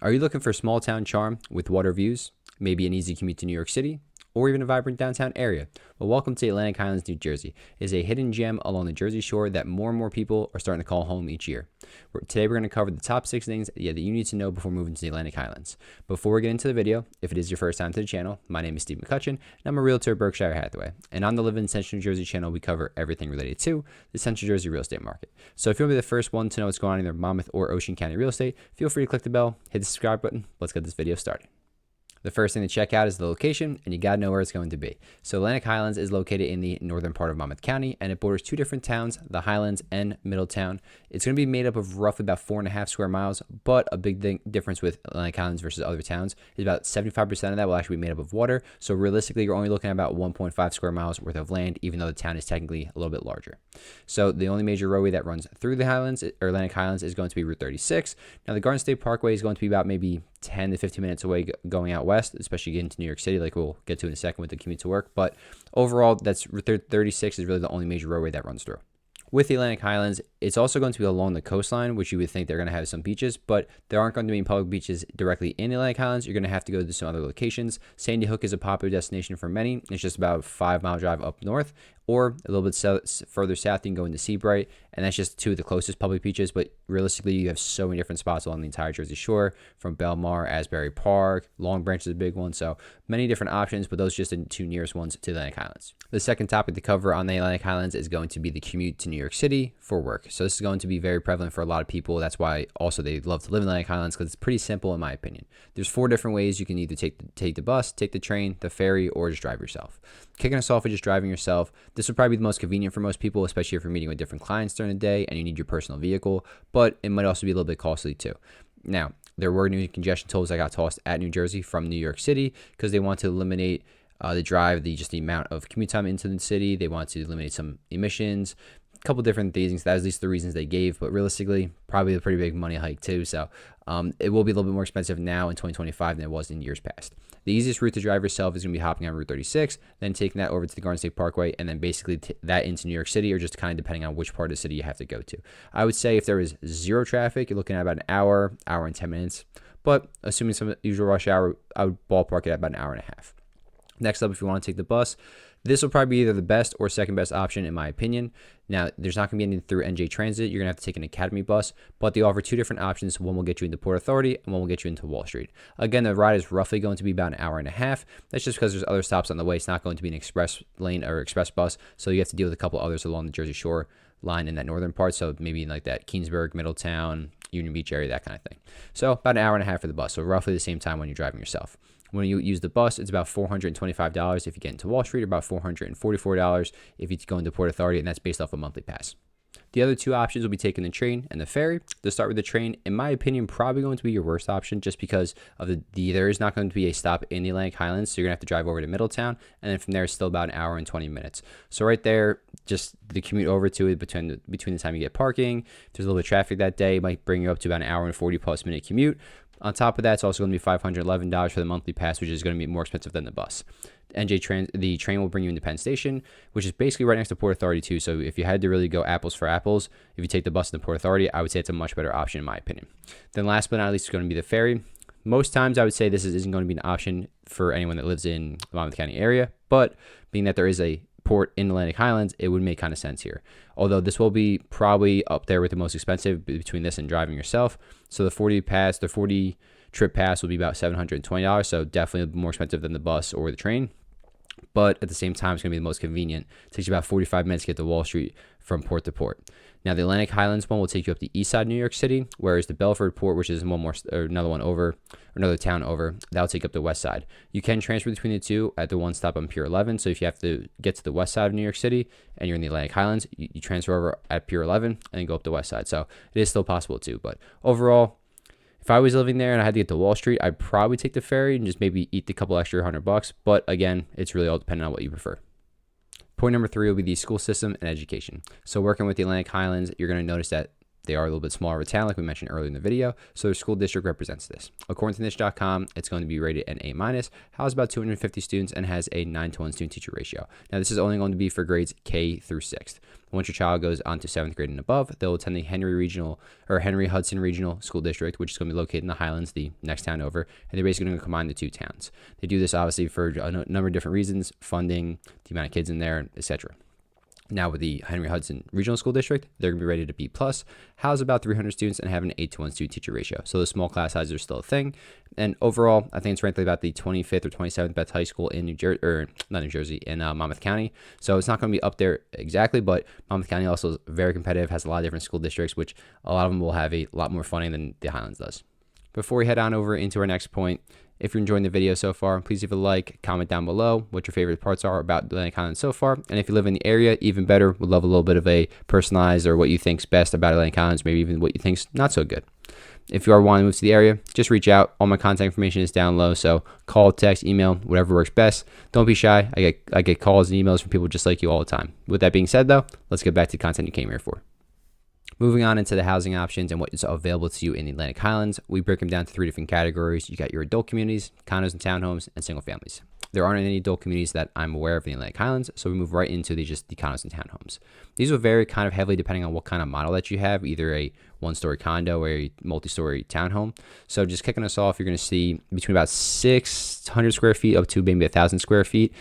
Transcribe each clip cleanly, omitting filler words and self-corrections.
Are you looking for small town charm with water views, maybe an easy commute to New York City, or even a vibrant downtown area? Well, welcome to Atlantic Highlands, New Jersey. It is a hidden gem along the Jersey Shore that more and more people are starting to call home each year. Today we're going to cover the top 6 things that you need to know before moving to the Atlantic Highlands. Before we get into the video, if it is your first time to the channel, my name is Steve McCutcheon, and I'm a realtor at Berkshire Hathaway. And on the Live in Central New Jersey channel, we cover everything related to the Central Jersey real estate market. So if you want to be the first one to know what's going on in either Monmouth or Ocean County real estate, feel free to click the bell, hit the subscribe button. Let's get this video started. The first thing to check out is the location, and you gotta know where it's going to be. So Atlantic Highlands is located in the northern part of Monmouth County, and it borders 2 different towns, the Highlands and Middletown. It's going to be made up of roughly about 4.5 square miles, but a big difference with Atlantic Highlands versus other towns is about 75% of that will actually be made up of water. So realistically, you're only looking at about 1.5 square miles worth of land, even though the town is technically a little bit larger. So the only major roadway that runs through the Highlands or Atlantic Highlands is going to be Route 36. Now the Garden State Parkway is going to be about maybe 10 to 15 minutes away going out west, especially getting to New York City, like we'll get to in a second with the commute to work. But overall, that's 36 is really the only major roadway that runs through. With the Atlantic Highlands, it's also going to be along the coastline, which you would think they're going to have some beaches, but there aren't going to be public beaches directly in the Atlantic Highlands. You're going to have to go to some other locations. Sandy Hook is a popular destination for many. It's just about a 5-mile drive up north, or a little bit further south, you can go into Seabright, and that's just 2 of the closest public beaches. But realistically, you have so many different spots along the entire Jersey Shore, from Belmar, Asbury Park, Long Branch is a big one, so many different options, but those are just the 2 nearest ones to the Atlantic Highlands. The second topic to cover on the Atlantic Highlands is going to be the commute to New York City for work. So this is going to be very prevalent for a lot of people. That's why also they love to live in the Atlantic Highlands, because it's pretty simple in my opinion. There's 4 different ways you can either take the bus, take the train, the ferry, or just drive yourself. Kicking us off with just driving yourself, this would probably be the most convenient for most people, especially if you're meeting with different clients during the day and you need your personal vehicle, but it might also be a little bit costly too. Now, there were new congestion tolls that got tossed at New Jersey from New York City because they want to eliminate the drive, just the amount of commute time into the city. They want to eliminate some emissions, a couple different things. That was at least the reasons they gave, but realistically, probably a pretty big money hike too. So it will be a little bit more expensive now in 2025 than it was in years past. The easiest route to drive yourself is going to be hopping on Route 36, then taking that over to the Garden State Parkway, and then basically that into New York City, or just kind of depending on which part of the city you have to go to. I would say if there is zero traffic, you're looking at about an hour and 10 minutes. But assuming some usual rush hour, I would ballpark it at about an hour and a half. Next up, if you want to take the bus, this will probably be either the best or second best option in my opinion. Now, there's not going to be anything through NJ Transit. You're going to have to take an Academy bus, but they offer 2 different options. One will get you into Port Authority, and one will get you into Wall Street. Again, the ride is roughly going to be about an hour and a half. That's just because there's other stops on the way. It's not going to be an express lane or express bus, so you have to deal with a couple others along the Jersey Shore line in that northern part, so maybe in like that Keensburg, Middletown, Union Beach area, that kind of thing. So about an hour and a half for the bus, so roughly the same time when you're driving yourself. When you use the bus, it's about $425 if you get into Wall Street, or about $444 if you go into Port Authority, and that's based off a monthly pass. The other 2 options will be taking the train and the ferry. To start with the train, in my opinion, probably going to be your worst option, just because of there is not going to be a stop in the Atlantic Highlands, so you're going to have to drive over to Middletown, and then from there it's still about an hour and 20 minutes. So right there, just the commute over to it between the time you get parking, if there's a little bit of traffic that day, it might bring you up to about an hour and 40+ minute commute. On top of that, it's also going to be $511 for the monthly pass, which is going to be more expensive than the bus. The train will bring you into Penn Station, which is basically right next to Port Authority too. So if you had to really go apples for apples, if you take the bus to Port Authority, I would say it's a much better option in my opinion. Then last but not least, it's going to be the ferry. Most times I would say this isn't going to be an option for anyone that lives in the Monmouth County area, but40 that there is a port in Atlantic Highlands, it would make kind of sense here. Although this will be probably up there with the most expensive between this and driving yourself. So the 40 trip pass will be about $720, so definitely more expensive than the bus or the train. But at the same time, it's going to be the most convenient. It takes you about 45 minutes to get to Wall Street from port to port. Now, the Atlantic Highlands one will take you up the east side of New York City, whereas the Belford port, which is another town over, that'll take up the west side. You can transfer between the 2 at the one stop on Pier 11. So if you have to get to the west side of New York City and you're in the Atlantic Highlands, you transfer over at Pier 11 and go up the west side. So it is still possible too. But overall, if I was living there and I had to get to Wall Street, I'd probably take the ferry and just maybe eat the couple extra $100. But again, it's really all dependent on what you prefer. Point number 3 will be the school system and education. So working with the Atlantic Highlands, you're going to notice that They are a little bit smaller of a town, like we mentioned earlier in the video, so their school district represents this. According to niche.com, it's going to be rated an A-, houses about 250 students, and has a 9-to-1 student-teacher ratio. Now, this is only going to be for grades K through 6th. Once your child goes on to 7th grade and above, they'll attend the Henry Hudson Regional School District, which is going to be located in the Highlands, the next town over, and they're basically going to combine the two towns. They do this obviously for a number of different reasons: funding, the amount of kids in there, etc. Now, with the Henry Hudson Regional School District, they're going to be rated a B+, house about 300 students, and have an 8-to-1 student-teacher ratio. So the small class sizes are still a thing. And overall, I think it's ranked about the 25th or 27th best high school in in Monmouth County. So it's not going to be up there exactly, but Monmouth County also is very competitive, has a lot of different school districts, which a lot of them will have a lot more funding than the Highlands does. Before we head on over into our next point, if you're enjoying the video so far, please leave a like, comment down below what your favorite parts are about Atlantic Highlands so far. And if you live in the area, even better, would love a little bit of a personalized or what you think's best about Atlantic Highlands, maybe even what you think's not so good. If you are wanting to move to the area, just reach out. All my contact information is down low, so call, text, email, whatever works best. Don't be shy. I get calls and emails from people just like you all the time. With that being said, though, let's get back to the content you came here for. Moving on into the housing options and what is available to you in the Atlantic Highlands, we break them down to 3 different categories. You got your adult communities, condos and townhomes, and single families. There aren't any adult communities that I'm aware of in the Atlantic Highlands, so we move right into the condos and townhomes. These will vary kind of heavily depending on what kind of model that you have, either a one-story condo or a multi-story townhome. So just kicking us off, you're going to see between about 600 square feet up to maybe 1,000 square feet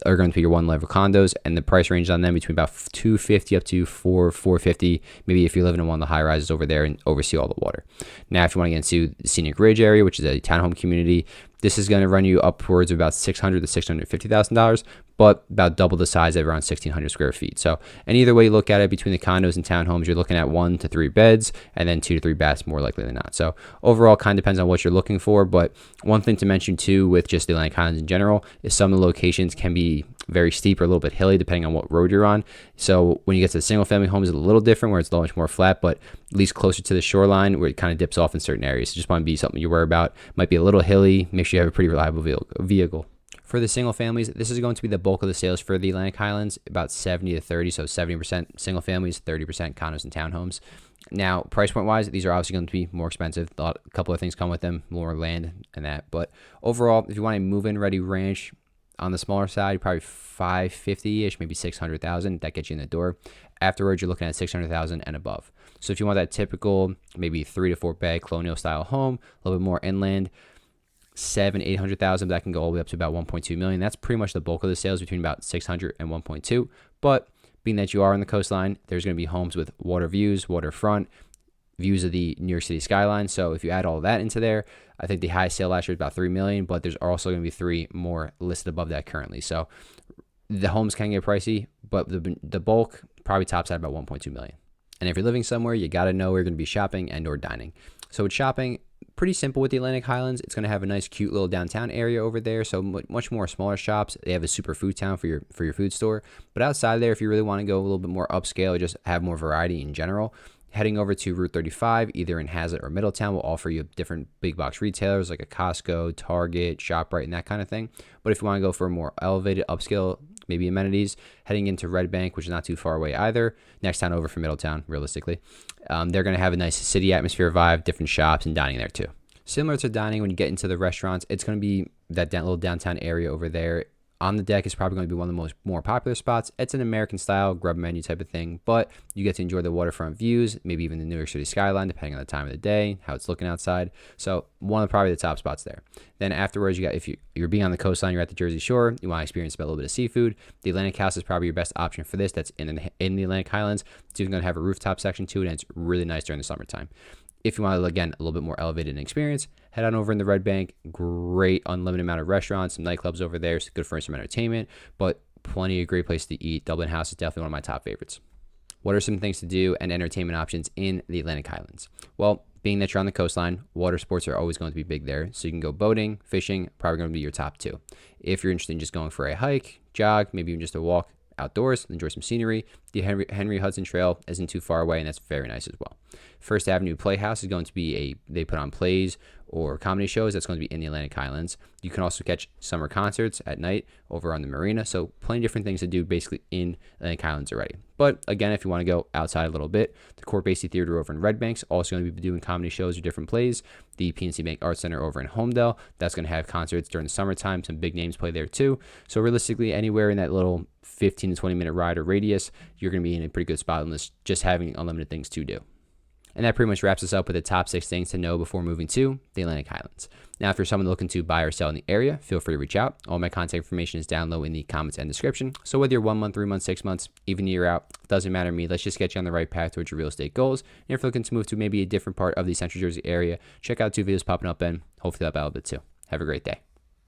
are going to be your one-level condos, and the price range on them between about $250 up to $450, maybe if you're living in one of the high rises over there and oversee all the water. Now, if you want to get into the Scenic Ridge area, which is a townhome community, this is going to run you upwards of about $600,000 to $650,000, but about double the size at around 1,600 square feet. So, and either way you look at it, between the condos and townhomes, you're looking at 1 to 3 beds and then 2 to 3 baths more likely than not. So overall, kind of depends on what you're looking for. But one thing to mention too with just the Atlantic Highlands in general is some of the locations can be very steep or a little bit hilly depending on what road you're on. So when you get to the single family homes, it's a little different where it's much more flat, but at least closer to the shoreline where it kind of dips off in certain areas. So just want to be something you worry about. Might be a little hilly. Make sure you have a pretty reliable vehicle. For the single families, this is going to be the bulk of the sales for the Atlantic Highlands, about 70 to 30, so 70% single families, 30% condos and townhomes. Now, price point wise, these are obviously going to be more expensive. A couple of things come with them, more land and that. But overall, if you want a move-in ready ranch on the smaller side, probably 550-ish, maybe 600,000. That gets you in the door. Afterwards, you're looking at 600,000 and above. So if you want that typical, maybe 3 to 4 bed colonial style home, a little bit more inland, 800,000, that can go all the way up to about 1.2 million. That's pretty much the bulk of the sales, between about 600 and 1.2. But being that you are on the coastline, there's going to be homes with water views, waterfront, views of the New York City skyline. So if you add all that into there, I think the highest sale last year was about 3 million, but there's also going to be 3 more listed above that currently. So the homes can get pricey, but the bulk probably tops out about 1.2 million. And if you're living somewhere, you got to know where you're going to be shopping and or dining. So with shopping, pretty simple with the Atlantic Highlands. It's going to have a nice, cute little downtown area over there. So much more smaller shops. They have a super food town for your food store. But outside there, if you really want to go a little bit more upscale, or just have more variety in general, heading over to Route 35, either in Hazlet or Middletown, will offer you different big box retailers like a Costco, Target, ShopRite, and that kind of thing. But if you want to go for a more elevated upscale, maybe amenities, heading into Red Bank, which is not too far away either, next town over from Middletown, realistically, they're going to have a nice city atmosphere vibe, different shops and dining there too. Similar to dining, when you get into the restaurants, it's going to be that little downtown area over there. On the deck is probably going to be one of the more popular spots. It's an American style grub menu type of thing, but you get to enjoy the waterfront views, maybe even the New York City skyline, depending on the time of the day, how it's looking outside. So one of probably the top spots there. Then afterwards, you got, if you're being on the coastline, you're at the Jersey Shore, you want to experience a little bit of seafood, the Atlantic House is probably your best option for this. That's in the Atlantic Highlands. It's even going to have a rooftop section to it, and it's really nice during the summertime. If you want to, again, a little bit more elevated in experience, head on over in the Red Bank. Great unlimited amount of restaurants, some nightclubs over there. It's good for some entertainment, but plenty of great place to eat. Dublin House is definitely one of my top favorites. What are some things to do and entertainment options in the Atlantic Highlands? Well, being that you're on the coastline, water sports are always going to be big there. So you can go boating, fishing, probably going to be your top 2. If you're interested in just going for a hike, jog, maybe even just a walk outdoors, enjoy some scenery. The Henry Hudson Trail isn't too far away, and that's very nice as well. First Avenue Playhouse is going to be they put on plays or comedy shows. That's going to be in the Atlantic Highlands. You can also catch summer concerts at night over on the marina. So plenty of different things to do basically in Atlantic Highlands already. But again, if you want to go outside a little bit, the Court Basie Theater over in Red Bank's also going to be doing comedy shows or different plays. The PNC Bank Arts Center over in Homedale, that's going to have concerts during the summertime. Some big names play there too. So realistically, anywhere in that little 15 to 20 minute ride or radius, you're going to be in a pretty good spot on this, just having unlimited things to do. And that pretty much wraps us up with the top 6 things to know before moving to the Atlantic Highlands. Now, if you're someone looking to buy or sell in the area, feel free to reach out. All my contact information is down low in the comments and description. So whether you're 1 month, 3 months, 6 months, even a year out, doesn't matter to me. Let's just get you on the right path towards your real estate goals. And if you're looking to move to maybe a different part of the Central Jersey area, check out 2 videos popping up and hopefully that'll help a bit too. Have a great day.